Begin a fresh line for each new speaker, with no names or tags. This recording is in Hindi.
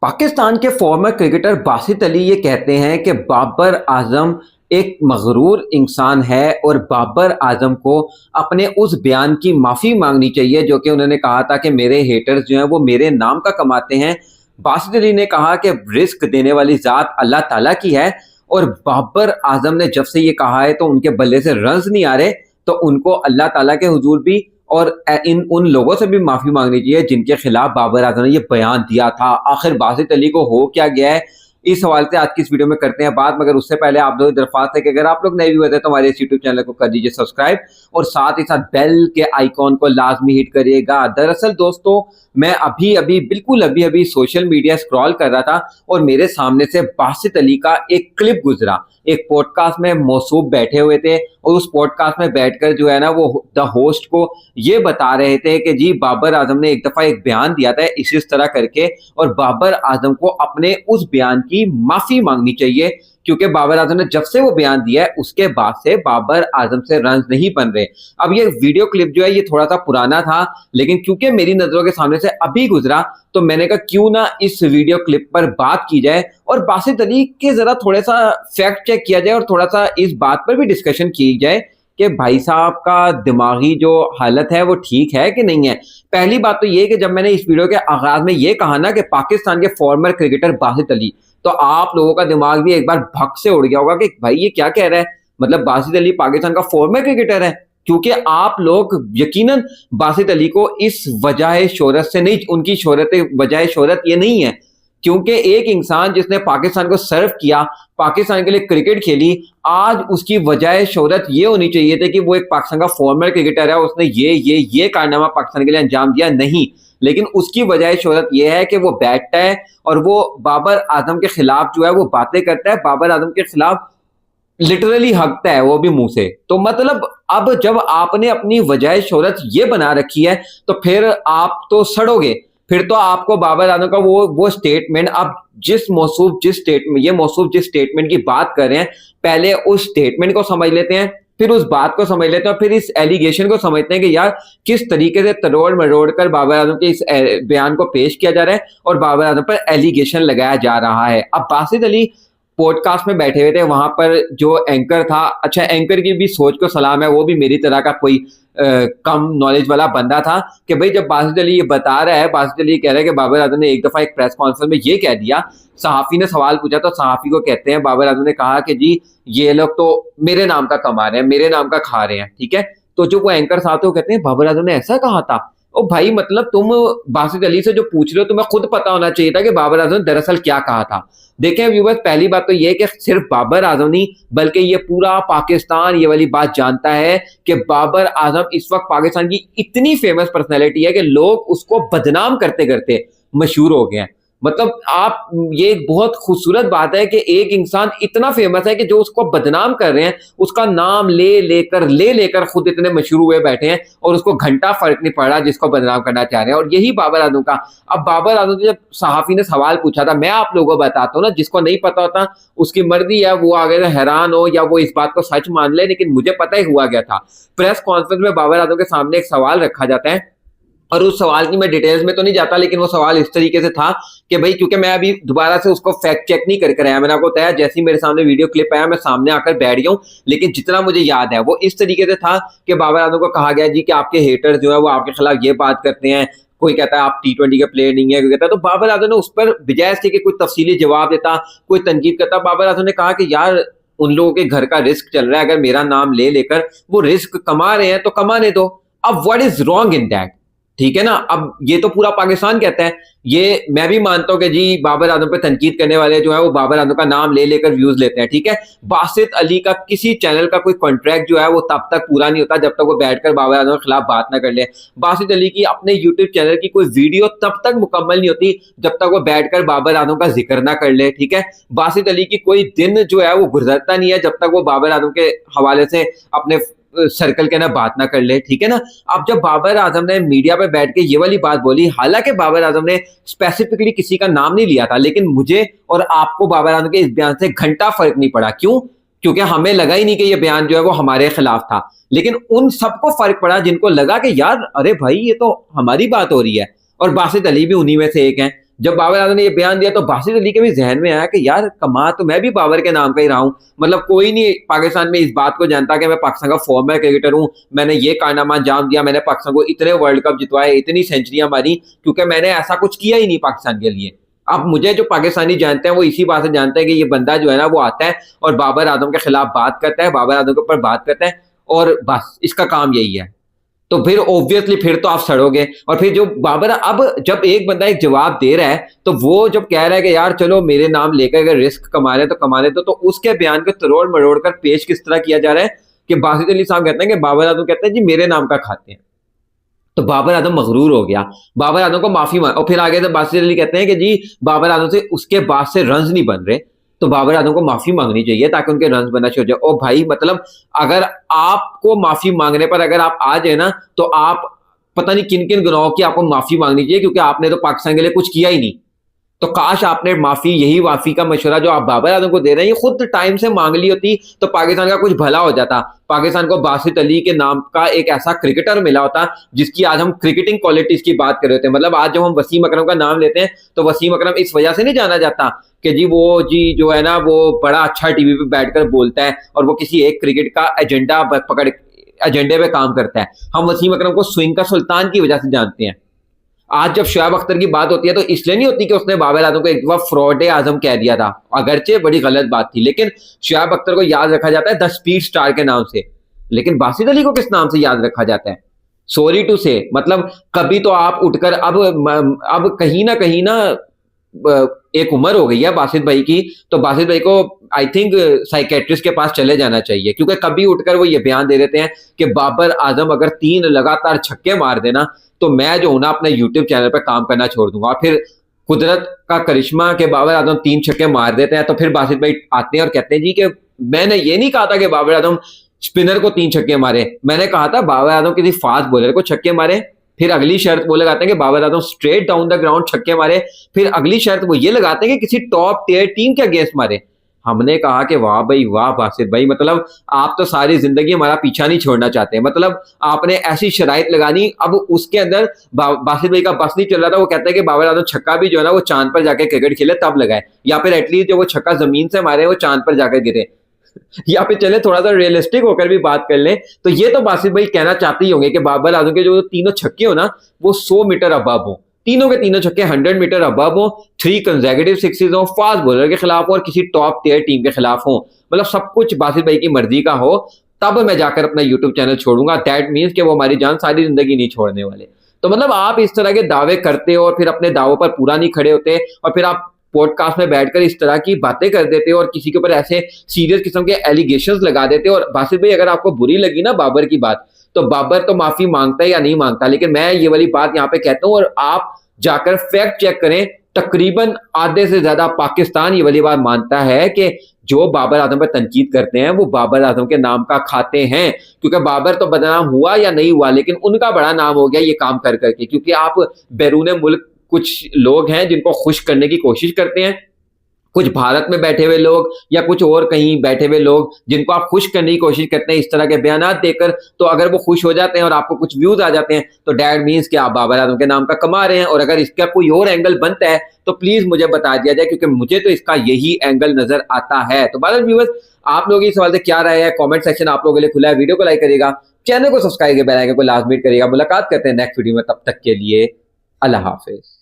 पाकिस्तान के फॉर्मर क्रिकेटर बासित अली ये कहते हैं कि बाबर आजम एक मगरूर इंसान है और बाबर आजम को अपने उस बयान की माफ़ी मांगनी चाहिए जो कि उन्होंने कहा था कि मेरे हेटर्स जो हैं वो मेरे नाम का कमाते हैं। बासित अली ने कहा कि रिस्क देने वाली ज़ात अल्लाह ताला की है और बाबर आजम ने जब से ये कहा है तो उनके बल्ले से रन्स नहीं आ रहे, तो उनको अल्लाह ताला के हुजूर भी और इन उन लोगों से भी माफ़ी मांगनी चाहिए जिनके खिलाफ बाबर आजम ने ये बयान दिया था। आखिर बासित अली को हो क्या गया है, इस सवाल से आज की इस वीडियो में करते हैं बात। मगर उससे पहले आप लोगों की दरख्वास्त है कि अगर आप लोग नए व्यूअर हैं तो हमारे इस यूट्यूब चैनल को कर दीजिए सब्सक्राइब और साथ ही साथ बेल के आइकॉन को लाजमी हिट करिएगा। दरअसल दोस्तों, मैं अभी अभी सोशल मीडिया स्क्रॉल कर रहा था और मेरे सामने से बासित अली का एक क्लिप गुजरा। एक पॉडकास्ट में मौसूफ बैठे हुए थे और उस पॉडकास्ट में बैठकर जो है ना वो द होस्ट को ये बता रहे थे कि जी बाबर आजम ने एक दफा एक बयान दिया था इस तरह करके और बाबर आजम को अपने उस बयान की माफी मांगनी चाहिए, क्योंकि बाबर आजम ने जब से वो बयान दिया है उसके बाद से बाबर आजम से रन्स नहीं बन रहे। अब ये वीडियो क्लिप जो है ये थोड़ा सा पुराना था, लेकिन क्योंकि मेरी नजरों के सामने से अभी गुजरा तो मैंने कहा क्यों ना इस वीडियो क्लिप पर बात की जाए और बासित अली के जरा थोड़ा सा फैक्ट चेक किया जाए और थोड़ा सा इस बात पर भी डिस्कशन की जाए कि भाई साहब का दिमागी जो हालत है वो ठीक है कि नहीं है। पहली बात तो ये कि जब मैंने इस वीडियो के आगाज में ये कहा ना कि पाकिस्तान के फॉर्मर क्रिकेटर बासित अली, तो आप लोगों का दिमाग भी एक बार भग से उड़ गया होगा कि भाई ये क्या कह रहा है, मतलब बासित अली पाकिस्तान का फॉर्मर क्रिकेटर है। क्योंकि आप लोग यकीनन बासित अली को इस वजह शोहरत से नहीं, उनकी शोहरत वजह शोहरत ये नहीं है, क्योंकि एक इंसान जिसने पाकिस्तान को सर्व किया, पाकिस्तान के लिए क्रिकेट खेली, आज उसकी वजह शोहरत ये होनी चाहिए थी कि वो एक पाकिस्तान का फॉर्मर क्रिकेटर है, उसने ये कारनामा पाकिस्तान के लिए अंजाम दिया, नहीं। लेकिन उसकी वजह शोहरत ये है कि वो बैठता है और वो बाबर आजम के खिलाफ जो है वो बातें करता है, बाबर आजम के खिलाफ लिटरली हकता है वो भी मुंह से। तो मतलब अब जब आपने अपनी वजह शोहरत ये बना रखी है तो फिर आप तो सड़ोगे। फिर तो आपको बाबर आजम का वो स्टेटमेंट, आप जिस स्टेटमेंट की बात कर रहे हैं, पहले उस स्टेटमेंट को समझ लेते हैं, फिर उस बात को समझ लेते हैं और फिर इस एलिगेशन को समझते हैं कि यार किस तरीके से तरोड़ मरोड़ कर बाबर आजम के इस बयान को पेश किया जा रहा है और बाबर आजम पर एलिगेशन लगाया जा रहा है। अब बासित अली पॉडकास्ट में बैठे हुए थे, वहां पर जो एंकर था, अच्छा एंकर की भी सोच को सलाम है, वो भी मेरी तरह का कोई कम नॉलेज वाला बंदा था कि भाई जब बासित अली ये बता रहा है, बासित अली कह रहा है कि बाबर आजम ने एक दफा एक प्रेस कॉन्फ्रेंस में ये कह दिया, सहाफी ने सवाल पूछा तो सहाफी को कहते हैं बाबर आजम ने कहा कि जी ये लोग तो मेरे नाम का कमा रहे हैं, मेरे नाम का खा रहे हैं, ठीक है। तो जो वो एंकर साथ है वो कहते हैं बाबर आजम ने ऐसा कहा था। ओ भाई, मतलब तुम बासित अली से जो पूछ रहे हो तुम्हें खुद पता होना चाहिए था कि बाबर आजम ने दरअसल क्या कहा था। देखें व्यूअर्स, पहली बात तो ये कि सिर्फ बाबर आजम नहीं बल्कि ये पूरा पाकिस्तान ये वाली बात जानता है कि बाबर आजम इस वक्त पाकिस्तान की इतनी फेमस पर्सनैलिटी है कि लोग उसको बदनाम करते करते मशहूर हो गए हैं। मतलब आप, ये एक बहुत खूबसूरत बात है कि एक इंसान इतना फेमस है कि जो उसको बदनाम कर रहे हैं उसका नाम ले लेकर खुद इतने मशहूर हुए बैठे हैं और उसको घंटा फर्क नहीं पड़ रहा जिसको बदनाम करना चाह रहे हैं। और यही बाबर आजम का, अब बाबर आजम जब सहाफी ने सवाल पूछा था, मैं आप लोगों को बताता हूँ ना, जिसको नहीं पता होता उसकी मर्जी है, वो आगे हैरान हो या वो इस बात को सच मान ले, लेकिन मुझे पता ही हुआ गया था। प्रेस कॉन्फ्रेंस में बाबर आजम के सामने एक सवाल रखा जाता है और उस सवाल की मैं डिटेल्स में तो नहीं जाता, लेकिन वो सवाल इस तरीके से था कि भाई, क्योंकि मैं अभी दोबारा से उसको फैक्ट चेक नहीं करके आया, मैंने आपको बताया जैसे ही मेरे सामने वीडियो क्लिप आया मैं सामने आकर बैठ गया हूँ, लेकिन जितना मुझे याद है वो इस तरीके से था कि बाबर आजम को कहा गया जी कि आपके हेटर्स जो है वो आपके खिलाफ ये बात करते हैं, कोई कहता है आप T20 के प्लेयर नहीं है, कोई कहता है, तो बाबर आजम ने उस पर बजाय से कि कोई तफसीली जवाब देता, कोई तनकीद करता, बाबर आजम ने कहा कि यार उन लोगों के घर का रिस्क चल रहा है, अगर मेरा नाम ले लेकर वो रिस्क कमा रहे हैं तो कमाने दो। अब what is wrong in that, ठीक है ना। अब ये तो पूरा पाकिस्तान कहता है, ये मैं भी मानता हूं कि जी बाबर आजम पे तनकीद करने वाले जो है वो बाबर आजम का नाम ले लेकर व्यूज लेते हैं, ठीक है। बासित अली का किसी चैनल का कोई कॉन्ट्रैक्ट जो है वो तब तक पूरा नहीं होता जब तक वो बैठकर बाबर आजम के खिलाफ बात ना कर ले। बासित अली की अपने यूट्यूब चैनल की कोई वीडियो तब तक मुकम्मल नहीं होती जब तक वो बैठकर बाबर आजम का जिक्र ना कर ले, ठीक है। बासित अली की कोई दिन जो है वो गुजरता नहीं है जब तक वो बाबर आजम के हवाले से अपने सर्कल के ना बात ना कर ले, ठीक है ना। अब जब बाबर आजम ने मीडिया पे बैठ के ये वाली बात बोली, हालांकि बाबर आजम ने स्पेसिफिकली किसी का नाम नहीं लिया था, लेकिन मुझे और आपको बाबर आजम के इस बयान से घंटा फर्क नहीं पड़ा। क्यों? क्योंकि हमें लगा ही नहीं कि ये बयान जो है वो हमारे खिलाफ था, लेकिन उन सबको फर्क पड़ा जिनको लगा कि यार अरे भाई ये तो हमारी बात हो रही है, और बासित अली भी उन्हीं में से एक हैं। जब बाबर आजम ने ये बयान दिया तो बासित अली के भी जहन में आया कि यार कमा तो मैं भी बाबर के नाम का ही रहा हूँ, मतलब कोई नहीं पाकिस्तान में इस बात को जानता कि मैं पाकिस्तान का फॉर्मर क्रिकेटर हूँ, मैंने ये कारनामा अंजाम दिया, मैंने पाकिस्तान को इतने वर्ल्ड कप जितवाए, इतनी सेंचुरियां मारी, क्योंकि मैंने ऐसा कुछ किया ही नहीं पाकिस्तान के लिए। अब मुझे जो पाकिस्तानी जानते हैं वो इसी बात से जानते हैं कि ये बंदा जो है ना वो आता है और बाबर आजम के खिलाफ बात करता है, बाबर आजम के ऊपर बात करता है, और बस इसका काम यही है। तो फिर ऑब्वियसली फिर तो आप सड़ोगे। और फिर जो बाबर, अब जब एक बंदा एक जवाब दे रहा है तो वो जब कह रहा है कि यार चलो मेरे नाम लेकर अगर रिस्क कमा रहे तो कमा रहे, तो उसके बयान को तरोड़ मरोड़ कर पेश किस तरह किया जा रहा है कि बासित अली साहब कहते हैं कि बाबर आजम कहते हैं जी मेरे नाम का खाते हैं। तो बाबर आजम मगरूर हो गया, बाबर आजम को माफी मांग, और फिर आगे से बासित अली कहते हैं कि जी बाबर आजम से उसके बाद से रन्स नहीं बन रहे, तो बाबर आजम को माफी मांगनी चाहिए ताकि उनके रन्स बनना शुरू हो जाए। ओ भाई, मतलब अगर आपको माफी मांगने पर अगर आप आ जाए ना तो आप पता नहीं किन किन गुनाहों की आपको माफी मांगनी चाहिए, क्योंकि आपने तो पाकिस्तान के लिए कुछ किया ही नहीं। तो काश आपने यही माफी का मशवरा जो आप बाबर आजम को दे रहे हैं ये खुद टाइम से मांग ली होती तो पाकिस्तान का कुछ भला हो जाता। पाकिस्तान को बासित अली के नाम का एक ऐसा क्रिकेटर मिला होता जिसकी आज हम क्रिकेटिंग क्वालिटीज की बात कर रहे थे। मतलब आज जब हम वसीम अकरम का नाम लेते हैं तो वसीम अकरम इस वजह से नहीं जाना जाता कि जी वो जी जो है ना वो बड़ा अच्छा टीवी पे बैठकर बोलता है और वो किसी एक क्रिकेट का एजेंडे पे काम करता है। हम वसीम अकरम को स्विंग का सुल्तान की वजह से जानते हैं। आज जब शुएब अख्तर की बात होती है तो इसलिए नहीं होती कि उसने बाबर आजम को एक बार फ्रॉड आजम कह दिया था, अगरचे बड़ी गलत बात थी, लेकिन शुएब अख्तर को याद रखा जाता है द स्पीड स्टार के नाम से। लेकिन बासित अली को किस नाम से याद रखा जाता है? सॉरी टू से, मतलब कभी तो आप उठकर अब कहीं ना एक उम्र हो गई है बासित भाई की, तो बासित भाई को आई थिंक साइकेट्रिस्ट के पास चले जाना चाहिए, क्योंकि कभी उठकर वो ये बयान दे देते हैं कि बाबर आजम अगर 3 लगातार छक्के मार देना तो मैं जो हूं ना अपने यूट्यूब चैनल पर काम करना छोड़ दूंगा। और फिर कुदरत का करिश्मा के बाबर आजम 3 छक्के मार देते हैं तो फिर बासित भाई आते हैं और कहते हैं जी कि मैंने ये नहीं कहा था कि बाबर आजम स्पिनर को 3 छक्के मारे, मैंने कहा था बाबर आजम किसी फास्ट बॉलर को छक्के मारे। फिर अगली शर्त वो लगाते हैं कि Babar Azam straight down the ground छक्के मारे। फिर अगली शर्त वो ये लगाते हैं कि किसी टॉप टियर टीम के अगेंस्ट मारे। हमने कहा कि वाह भाई वाह बासित भाई, मतलब आप तो सारी जिंदगी हमारा पीछा नहीं छोड़ना चाहते, मतलब आपने ऐसी शराइत लगानी। अब उसके अंदर बासित भाई का बस नहीं चल रहा था, वो कहता है कि बाबर आजम छक्का भी जो है ना वो चांद पर जाके क्रिकेट खेले तब लगाए, या फिर एटलीस्ट जो वो छक्का जमीन से मारे वो चांद पर जाकर गिरे। या फिर चले थोड़ा सा रियलिस्टिक होकर भी बात कर लें तो ये तो बासित भाई कहना चाहते ही होंगे कि बाबर आजम के जो तीनों छक्के हो ना वो 100 मीटर अबव हो, तीनों के तीनों छक्के 100 मीटर अबव हो, 3 कंसेक्यूटिव सिक्सेस हो, फास्ट बॉलर के खिलाफ हो और किसी टॉप टियर टीम के खिलाफ हो, मतलब सब कुछ बासित भाई की मर्जी का हो, तब मैं जाकर अपना यूट्यूब चैनल छोड़ूंगा। दैट मीन्स कि वो हमारी जान सारी जिंदगी नहीं छोड़ने वाले। तो मतलब आप इस तरह के दावे करते हो और फिर अपने दावों पर पूरा नहीं खड़े होते और फिर आप पॉडकास्ट में बैठकर इस तरह की बातें कर देते हो और किसी के ऊपर ऐसे सीरियस किस्म के एलिगेशंस लगा देते हो। और बासित भाई अगर आपको बुरी लगी ना बाबर की बात, तो बाबर तो माफी मांगता है या नहीं मांगता, लेकिन मैं ये वाली बात यहाँ पे कहता हूँ और आप जाकर फैक्ट चेक करें। तकरीबन आधे से ज्यादा पाकिस्तान ये वाली बात मानता है कि जो बाबर आजम पर तनकीद करते हैं वो बाबर आजम के नाम का खाते हैं, क्योंकि बाबर तो बदनाम हुआ या नहीं हुआ लेकिन उनका बड़ा नाम हो गया ये काम कर करके। क्योंकि आप बैरून मुल्क कुछ लोग हैं जिनको खुश करने की कोशिश करते हैं, कुछ भारत में बैठे हुए लोग या कुछ और कहीं बैठे हुए लोग जिनको आप खुश करने की कोशिश करते हैं इस तरह के बयानात देकर, तो अगर वो खुश हो जाते हैं और आपको कुछ व्यूज आ जाते हैं तो डैट मीन्स कि आप बाबर आजम के नाम का कमा रहे हैं। और अगर इसका कोई और एंगल बनता है तो प्लीज मुझे बता दिया जाए, क्योंकि मुझे तो इसका यही एंगल नजर आता है। तो बादल व्यूअर्स, आप लोग इस सवाल से क्या राय है? कमेंट सेक्शन आप लोगों के लिए खुला है, वीडियो को लाइक करिएगा, चैनल को सब्सक्राइब करके बेल आइकन को लाजमी करिएगा। मुलाकात करते हैं नेक्स्ट वीडियो में, तब तक के लिए अल्लाह हाफिज।